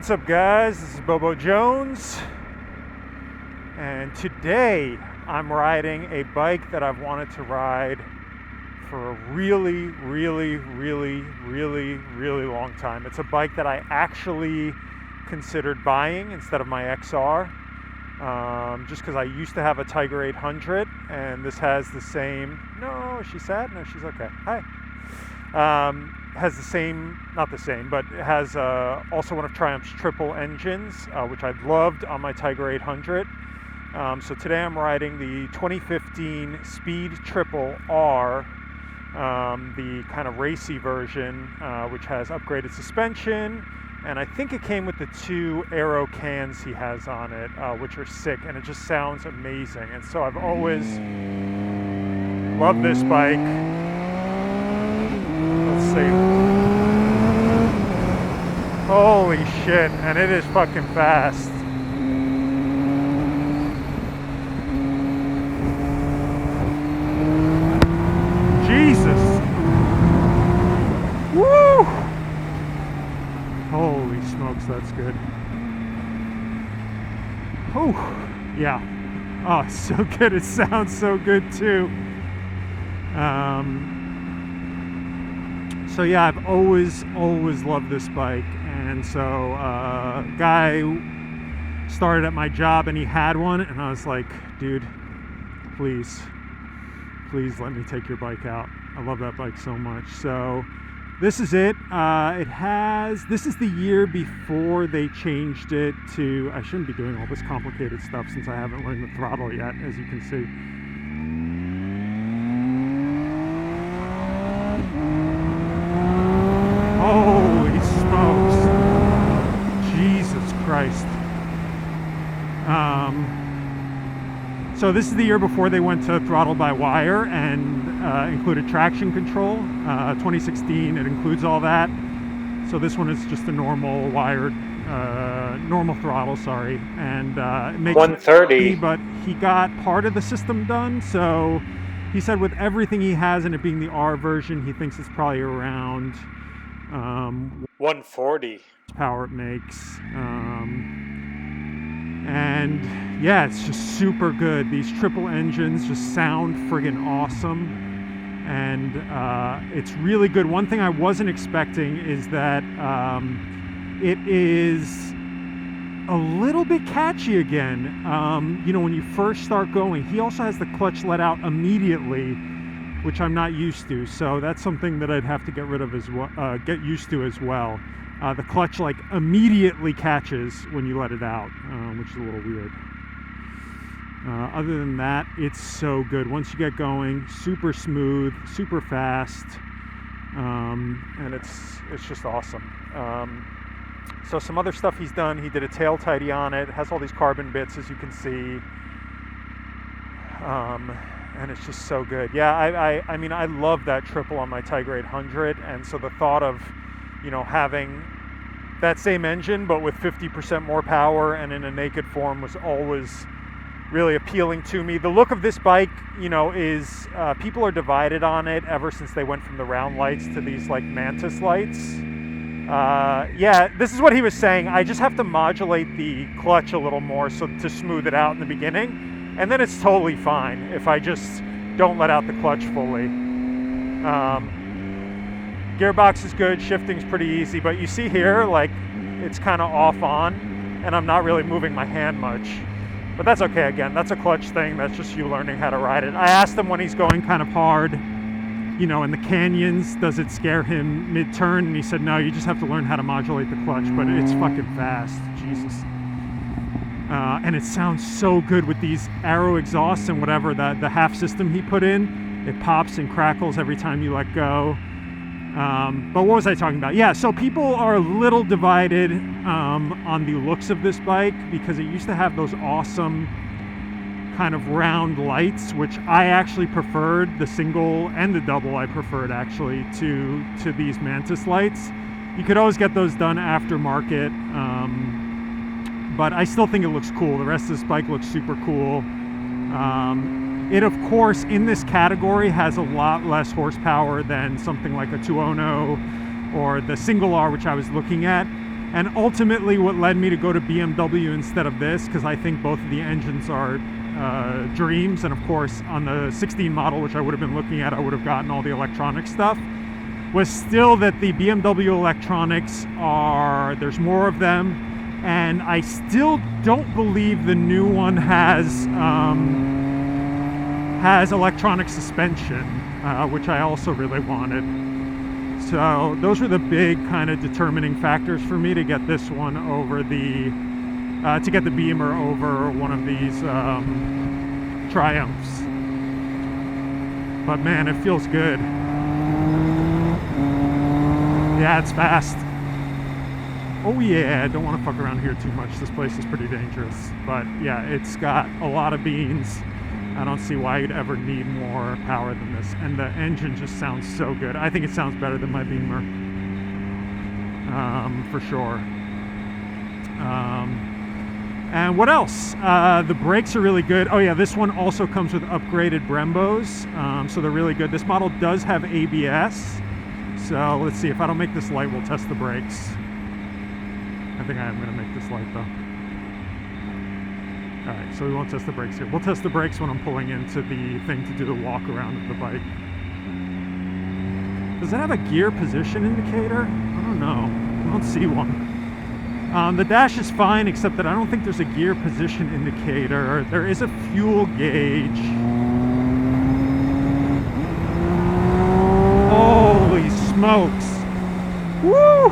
What's up, guys? This is Bobo Jones, and today I'm riding a bike that I've wanted to ride for a really long time. It's a bike that I actually considered buying instead of my XR, just because I used to have a Tiger 800, and this has the same. No, is she sad? No, she's okay. Hi. Has the same, not the same, but it has also one of Triumph's triple engines, which I loved on my Tiger 800. So today I'm riding the 2015 Speed Triple R, the kind of racy version, which has upgraded suspension, and I think it came with the 2 aero cans he has on it, which are sick, and it just sounds amazing. And so I've always loved this bike. Let's see. Holy shit, and it is fucking fast. Jesus. Woo! Holy smokes, that's good. Oh, yeah. Oh, it's so good. It sounds so good too. So yeah, I've always loved this bike, and so guy started at my job and he had one, and I was like, dude, please let me take your bike out. I love that bike so much. So this is it. This is the year before they changed it to, I shouldn't be doing all this complicated stuff since I haven't learned the throttle yet, as you can see. Holy smokes. Jesus Christ. So this is the year before they went to throttle by wire and included traction control. 2016, it includes all that. So this one is just a normal wired, normal throttle, sorry. And it makes 130, but he got part of the system done. So he said with everything he has and it being the R version, he thinks it's probably around 140 power it makes. And yeah, it's just super good. These triple engines just sound friggin' awesome, and it's really good. One thing I wasn't expecting is that it is a little bit catchy again. You know, when you first start going, he also has the clutch let out immediately, which I'm not used to. So that's something that I'd have to get rid of as well, get used to as well. The clutch like immediately catches when you let it out, which is a little weird. Other than that, it's so good. Once you get going, super smooth, super fast, and it's just awesome. So some other stuff he's done, he did a tail tidy on it. It has all these carbon bits, as you can see, and it's just so good. Yeah, I mean, I love that triple on my Tiger 800, and so the thought of, you know, having that same engine but with 50% more power and in a naked form was always really appealing to me. The look of this bike, you know, is people are divided on it ever since they went from the round lights to these like mantis lights. Yeah, this is what he was saying. I just have to modulate the clutch a little more so to smooth it out in the beginning, and then it's totally fine if I just don't let out the clutch fully. Gearbox is good, shifting's pretty easy, but you see here, like, it's kind of off on, and I'm not really moving my hand much. But that's okay, again, that's a clutch thing, that's just you learning how to ride it. I asked him when he's going kind of hard, you know, in the canyons, does it scare him mid-turn? And he said, no, you just have to learn how to modulate the clutch, but it's fucking fast, Jesus. And it sounds so good with these Aero exhausts and whatever, the half system he put in. It pops and crackles every time you let go. But what was I talking about? Yeah, so people are a little divided on the looks of this bike because it used to have those awesome kind of round lights, which I actually preferred. The single and the double I preferred actually to these Mantis lights. You could always get those done aftermarket, but I still think it looks cool. The rest of this bike looks super cool. It, of course, in this category has a lot less horsepower than something like a 2.0 or the single R, which I was looking at. And ultimately what led me to go to BMW instead of this, because I think both of the engines are dreams, and of course on the 16 model, which I would have been looking at, I would have gotten all the electronic stuff, was still that the BMW electronics there's more of them, and I still don't believe the new one has electronic suspension, which I also really wanted. So those were the big kind of determining factors for me to get this one over to get the Beamer over one of these Triumphs. But man, it feels good. Yeah, it's fast. Oh yeah, I don't want to fuck around here too much. This place is pretty dangerous. But yeah, it's got a lot of beans. I don't see why you'd ever need more power than this. And the engine just sounds so good. I think it sounds better than my Beamer. For sure. And what else? The brakes are really good. Oh yeah, this one also comes with upgraded Brembos. So they're really good. This model does have ABS. So let's see, if I don't make this light, we'll test the brakes. I think I am going to make this light though. Alright, so we won't test the brakes here. We'll test the brakes when I'm pulling into the thing to do the walk around of the bike. Does it have a gear position indicator? I don't know. I don't see one. The dash is fine, except that I don't think there's a gear position indicator. There is a fuel gauge. Holy smokes! Woo!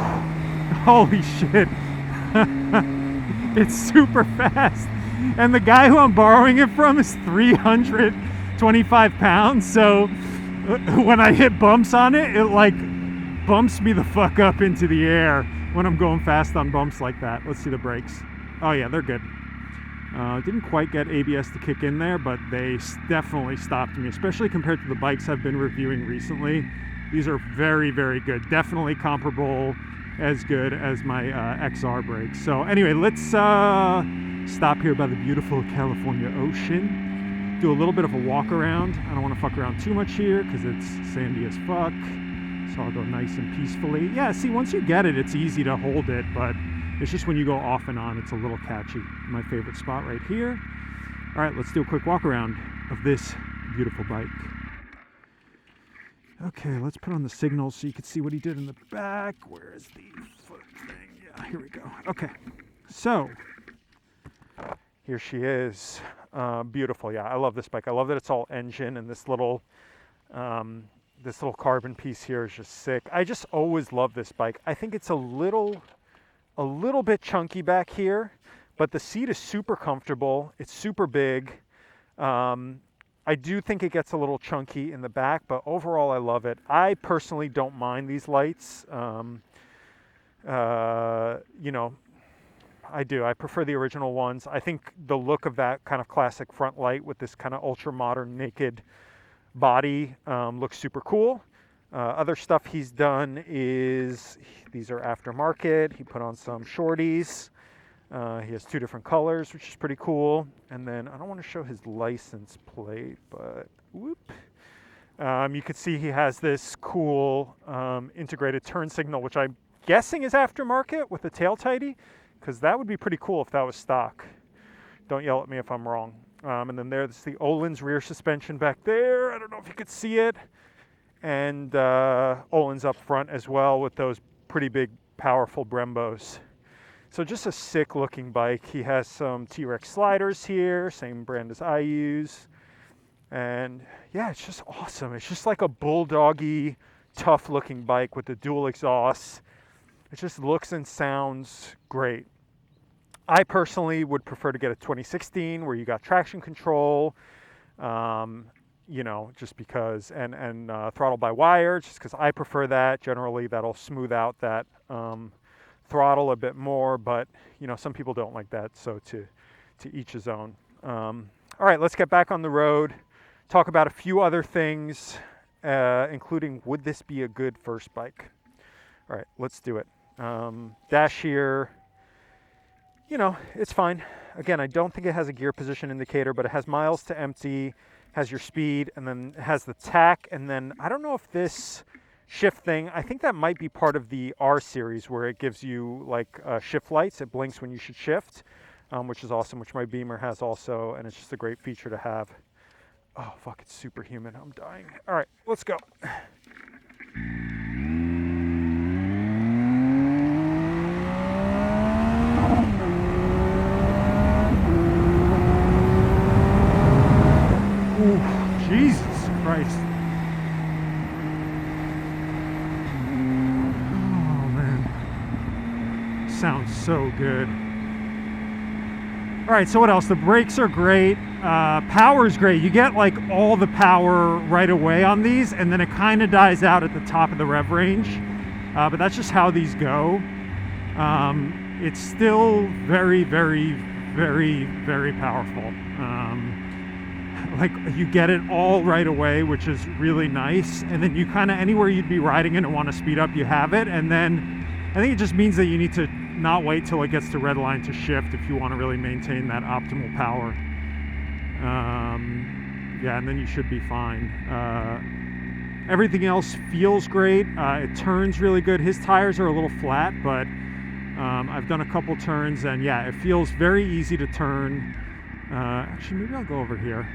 Holy shit! It's super fast. And the guy who I'm borrowing it from is 325 pounds. So when I hit bumps on it, it like bumps me the fuck up into the air when I'm going fast on bumps like that. Let's see the brakes. Oh yeah, they're good. Didn't quite get ABS to kick in there, but they definitely stopped me, especially compared to the bikes I've been reviewing recently. These are very, very good. Definitely comparable, as good as my XR brakes. So anyway, let's stop here by the beautiful California ocean. Do a little bit of a walk around. I don't want to fuck around too much here because it's sandy as fuck. So I'll go nice and peacefully. Yeah, see, once you get it, it's easy to hold it, but it's just when you go off and on, it's a little catchy. My favorite spot right here. All right, let's do a quick walk around of this beautiful bike. Okay, let's put on the signals so you can see what he did in the back. Where is the foot thing? Yeah, here we go. Okay, so here she is. Beautiful. Yeah, I love this bike. I love that it's all engine, and this little carbon piece here is just sick. I just always love this bike. I think it's a little bit chunky back here, but the seat is super comfortable. It's super big. I do think it gets a little chunky in the back, but overall I love it. I personally don't mind these lights. You know, I do. I prefer the original ones. I think the look of that kind of classic front light with this kind of ultra modern naked body looks super cool. Other stuff he's done is, these are aftermarket. He put on some shorties. He has two different colors, which is pretty cool. And then I don't want to show his license plate, but whoop. You can see he has this cool integrated turn signal, which I'm guessing is aftermarket with a tail tidy, because that would be pretty cool if that was stock. Don't yell at me if I'm wrong. And then there's the Öhlins rear suspension back there. I don't know if you could see it. And Öhlins up front as well with those pretty big, powerful Brembos. So just a sick looking bike. He has some T-Rex sliders here, same brand as I use. And yeah, it's just awesome. It's just like a bulldoggy, tough looking bike with the dual exhausts. It just looks and sounds great. I personally would prefer to get a 2016 where you got traction control, you know, just because, and throttle by wire, just because I prefer that. Generally, that'll smooth out that throttle a bit more, but you know, some people don't like that, so to each his own. All right, let's get back on the road, talk about a few other things, including would this be a good first bike? All right, let's do it. Dash here, you know, it's fine. Again, I don't think it has a gear position indicator, but it has miles to empty, has your speed, and then it has the tach, and then I don't know if this shift thing. I think that might be part of the R series where it gives you like shift lights. It blinks when you should shift, which is awesome, which my Beamer has also, and it's just a great feature to have. Oh, fuck, it's super humid. I'm dying. All right, let's go. Ooh, Jesus Christ. Oh, man. Sounds so good. All right, so what else? The brakes are great. Power is great. You get like all the power right away on these, and then it kind of dies out at the top of the rev range. But that's just how these go. It's still very, very, very, very powerful. Like you get it all right away, which is really nice. And then you kind of, anywhere you'd be riding it and want to speed up, you have it. And then I think it just means that you need to not wait till it gets to red line to shift if you want to really maintain that optimal power. Yeah, and then you should be fine. Everything else feels great. It turns really good. His tires are a little flat, but I've done a couple turns, and yeah, it feels very easy to turn. Actually, maybe I'll go over here.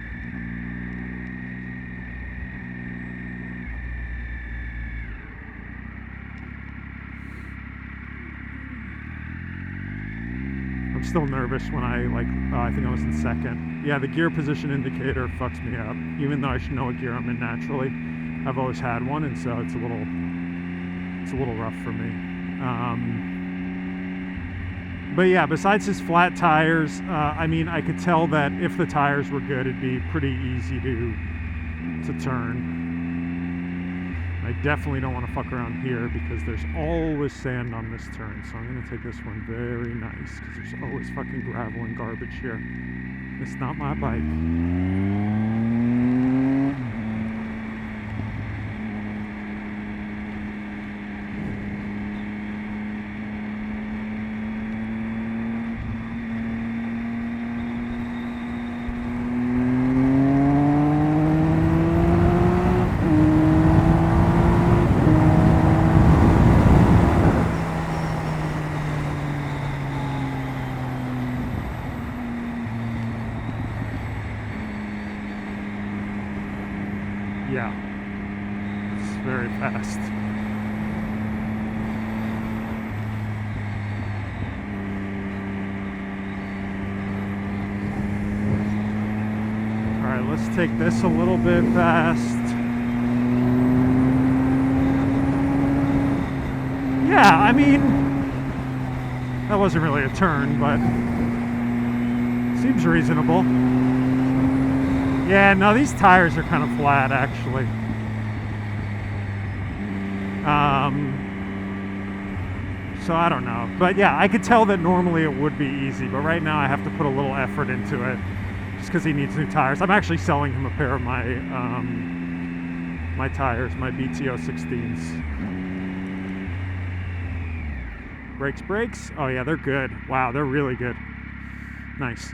I'm still nervous when I think I was in second. Yeah, the gear position indicator fucks me up, even though I should know what gear I'm in naturally. I've always had one, and so it's a little rough for me. But yeah, besides his flat tires, I mean, I could tell that if the tires were good, it'd be pretty easy to turn. I definitely don't want to fuck around here because there's always sand on this turn. So I'm going to take this one very nice because there's always fucking gravel and garbage here. It's not my bike. Yeah, it's very fast. All right, let's take this a little bit fast. Yeah, I mean, that wasn't really a turn, but seems reasonable. Yeah, no, these tires are kind of flat, actually. So I don't know. But yeah, I could tell that normally it would be easy, but right now I have to put a little effort into it just because he needs new tires. I'm actually selling him a pair of my my tires, my BTO 16s. Brakes. Oh yeah, they're good. Wow, they're really good. Nice.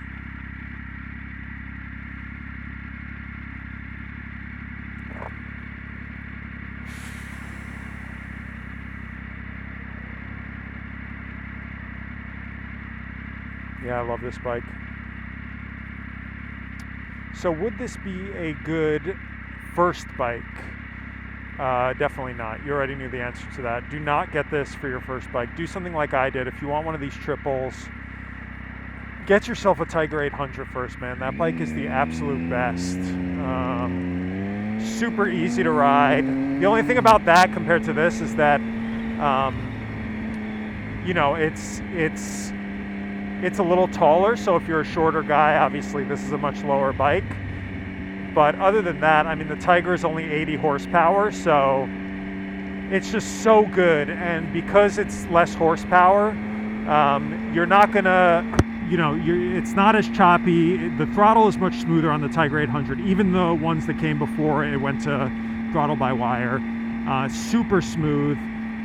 Yeah, I love this bike. So would this be a good first bike? Definitely not. You already knew the answer to that. Do not get this for your first bike. Do something like I did. If you want one of these triples, get yourself a Tiger 800 first, man. That bike is the absolute best. Super easy to ride. The only thing about that compared to this is that, you know, it's a little taller, so if you're a shorter guy, obviously this is a much lower bike. But other than that, I mean, the Tiger is only 80 horsepower, so it's just so good. And because it's less horsepower, you're not gonna, you know, it's not as choppy. The throttle is much smoother on the Tiger 800, even the ones that came before it went to throttle by wire. Super smooth.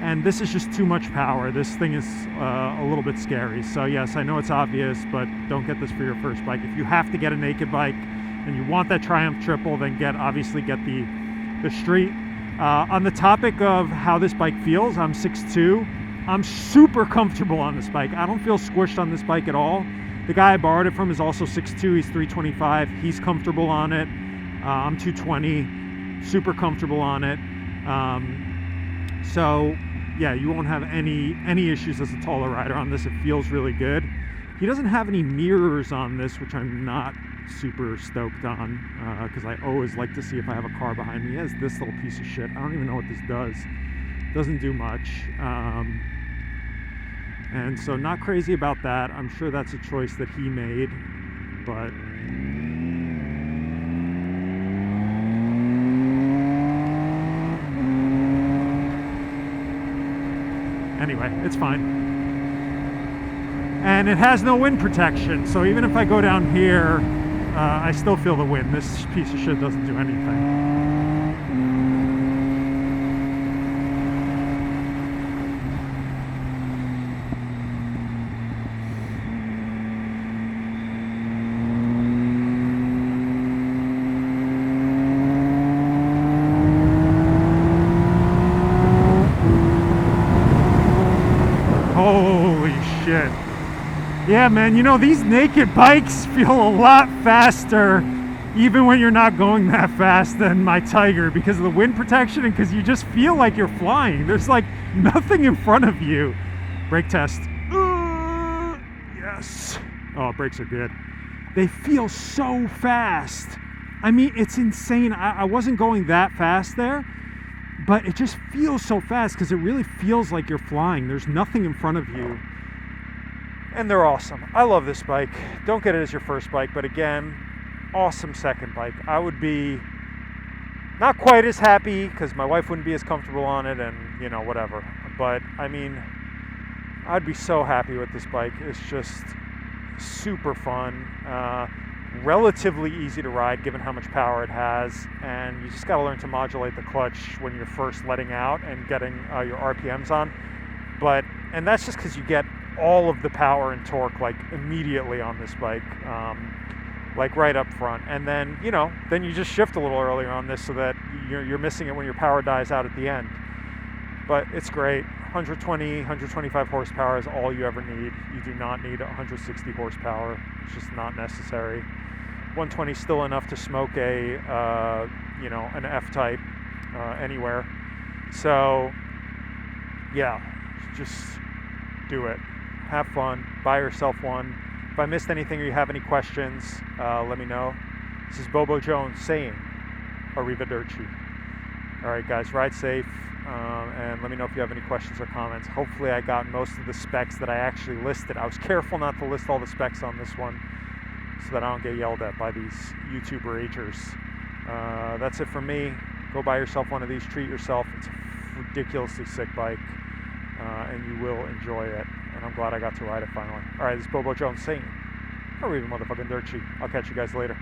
And this is just too much power. This thing is a little bit scary. So yes, I know it's obvious, but don't get this for your first bike. If you have to get a naked bike and you want that Triumph triple, then obviously get the street. On the topic of how this bike feels, I'm 6'2". I'm super comfortable on this bike. I don't feel squished on this bike at all. The guy I borrowed it from is also 6'2". He's 325. He's comfortable on it. I'm 220. Super comfortable on it. So yeah, you won't have any issues as a taller rider on this. It feels really good. He doesn't have any mirrors on this, which I'm not super stoked on, because I always like to see if I have a car behind me. He has this little piece of shit. I don't even know what this does. Doesn't do much. And so not crazy about that. I'm sure that's a choice that he made, but anyway, it's fine. And it has no wind protection, so even if I go down here, I still feel the wind. This piece of shit doesn't do anything. Holy shit. Yeah, man, you know, these naked bikes feel a lot faster even when you're not going that fast than my Tiger, because of the wind protection and because you just feel like you're flying. There's like nothing in front of you. Brake test. Yes. Oh, brakes are good. They feel so fast. I mean, it's insane. I wasn't going that fast there, but it just feels so fast because it really feels like you're flying. There's nothing in front of you. And they're awesome. I love this bike. Don't get it as your first bike, but again, awesome second bike. I would be not quite as happy because my wife wouldn't be as comfortable on it and, you know, whatever. But, I mean, I'd be so happy with this bike. It's just super fun. Relatively easy to ride given how much power it has. And you just got to learn to modulate the clutch when you're first letting out and getting your RPMs on. And that's just because you get all of the power and torque like immediately on this bike, like right up front, and then then you just shift a little earlier on this so that you're missing it when your power dies out at the end. But it's great. 125 horsepower is all you ever need. You do not need 160 horsepower. It's just not necessary. 120 is still enough to smoke an F-type anywhere. So yeah, just do it. Have fun. Buy yourself one. If I missed anything or you have any questions, let me know. This is Bobo Jones saying arrivederci. All right, guys, ride safe, and let me know if you have any questions or comments. Hopefully I got most of the specs that I actually listed. I was careful not to list all the specs on this one so that I don't get yelled at by these YouTube ragers. That's it for me. Go buy yourself one of these. Treat yourself. It's a ridiculously sick bike, and you will enjoy it. And I'm glad I got to ride it finally. All right, this is Bobo Jones saying, or even motherfucking dirt cheap. I'll catch you guys later.